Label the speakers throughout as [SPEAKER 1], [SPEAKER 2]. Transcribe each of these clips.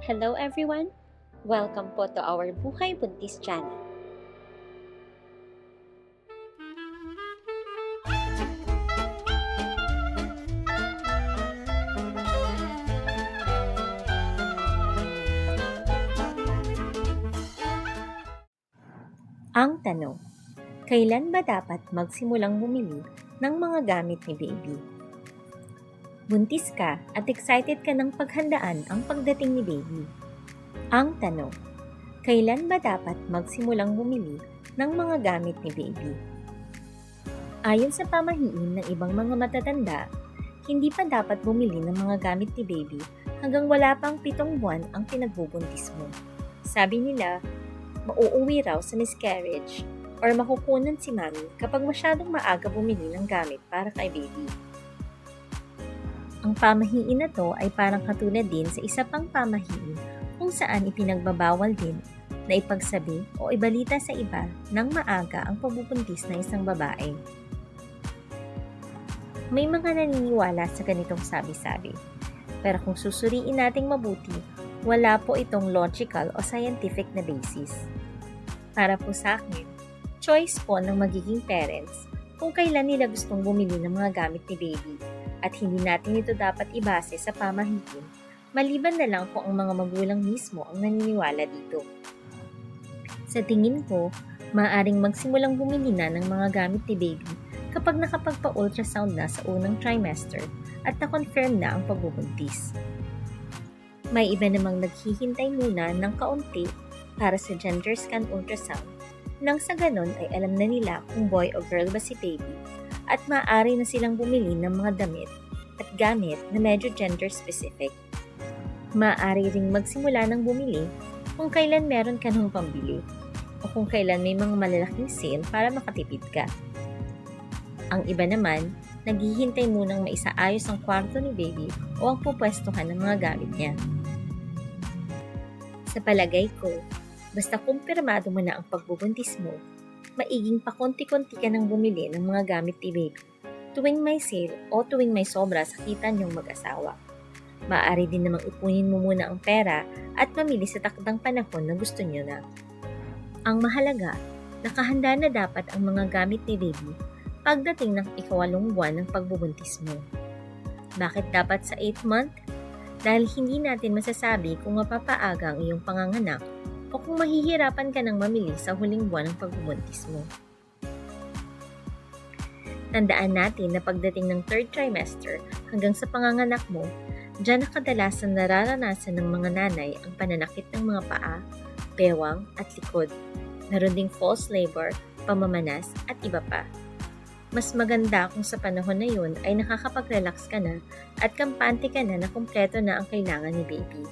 [SPEAKER 1] Hello everyone! Welcome po to our Buhay Buntis channel. Ang tanong, kailan ba dapat magsimulang bumili ng mga gamit ni baby? Buntis ka at excited ka ng paghandaan ang pagdating ni baby. Ang tanong, kailan ba dapat magsimulang bumili ng mga gamit ni baby? Ayon sa pamahiin ng ibang mga matatanda, hindi pa dapat bumili ng mga gamit ni baby hanggang wala pang 7 buwan ang pinagbubuntis mo. Sabi nila, mauuwi raw sa miscarriage or makukunan si mami kapag masyadong maaga bumili ng gamit para kay baby. Ang pamahiin na to ay parang katulad din sa isa pang pamahiin kung saan ipinagbabawal din na ipagsabi o ibalita sa iba ng maaga ang pagbubuntis ng isang babae. May mga naniniwala sa ganitong sabi-sabi, pero kung susuriin nating mabuti, wala po itong logical o scientific na basis. Para po sa akin, choice po ng magiging parents kung kailan nila gustong bumili ng mga gamit ni baby at hindi natin ito dapat ibase sa pamahiin, maliban na lang kung ang mga magulang mismo ang naniniwala dito. Sa tingin ko, maaaring magsimulang bumili na ng mga gamit ni baby kapag nakapagpa-ultrasound na sa unang trimester at na-confirm na ang pagbubuntis. May iba namang naghihintay muna ng kaunti para sa gender scan ultrasound nang sa ganon ay alam na nila kung boy o girl ba si baby at maaari na silang bumili ng mga damit at gamit na medyo gender specific. Maaari ring magsimula ng bumili kung kailan meron ka ng pambili o kung kailan may mga malalaking sale para makatipid ka. Ang iba naman, naghihintay munang maisaayos ang kwarto ni baby o ang pupwestuhan ng mga gamit niya. Sa palagay ko, basta kumpirmado mo na ang pagbubuntis mo, maiging pakonti-konti ka nang bumili ng mga gamit ni baby tuwing may sale o tuwing may sobra sa kita niyong mag-asawa. Maaari din namang ipunin mo muna ang pera at mamili sa takdang panahon na gusto niyo na. Ang mahalaga, nakahanda na dapat ang mga gamit ni baby pagdating ng 8 buwan ng pagbubuntis mo. Bakit dapat sa 8th month? Dahil hindi natin masasabi kung mapapaaga ang iyong panganganak o kung mahihirapan ka ng mamili sa huling buwan ng pagbubuntis mo. Tandaan natin na pagdating ng 3rd trimester hanggang sa panganganak mo, diyan na kadalasan nararanasan ng mga nanay ang pananakit ng mga paa, bewang at likod. Meron ding false labor, pamamanas at iba pa. Mas maganda kung sa panahon na yun ay nakakapag-relax ka na at kampante ka na kumpleto na ang kailangan ni baby.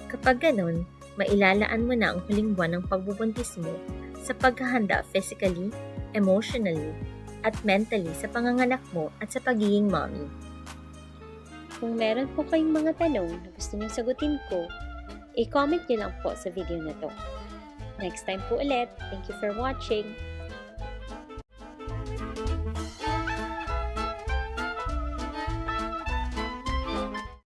[SPEAKER 1] Kapag ganun, mailalaan mo na ang huling buwan ng pagbubuntis mo sa paghahanda physically, emotionally, at mentally sa panganganak mo at sa pagiging mommy. Kung meron po kayong mga tanong na gusto niyong sagutin ko, i-comment niyo lang po sa video na to. Next time po ulit. Thank you for watching.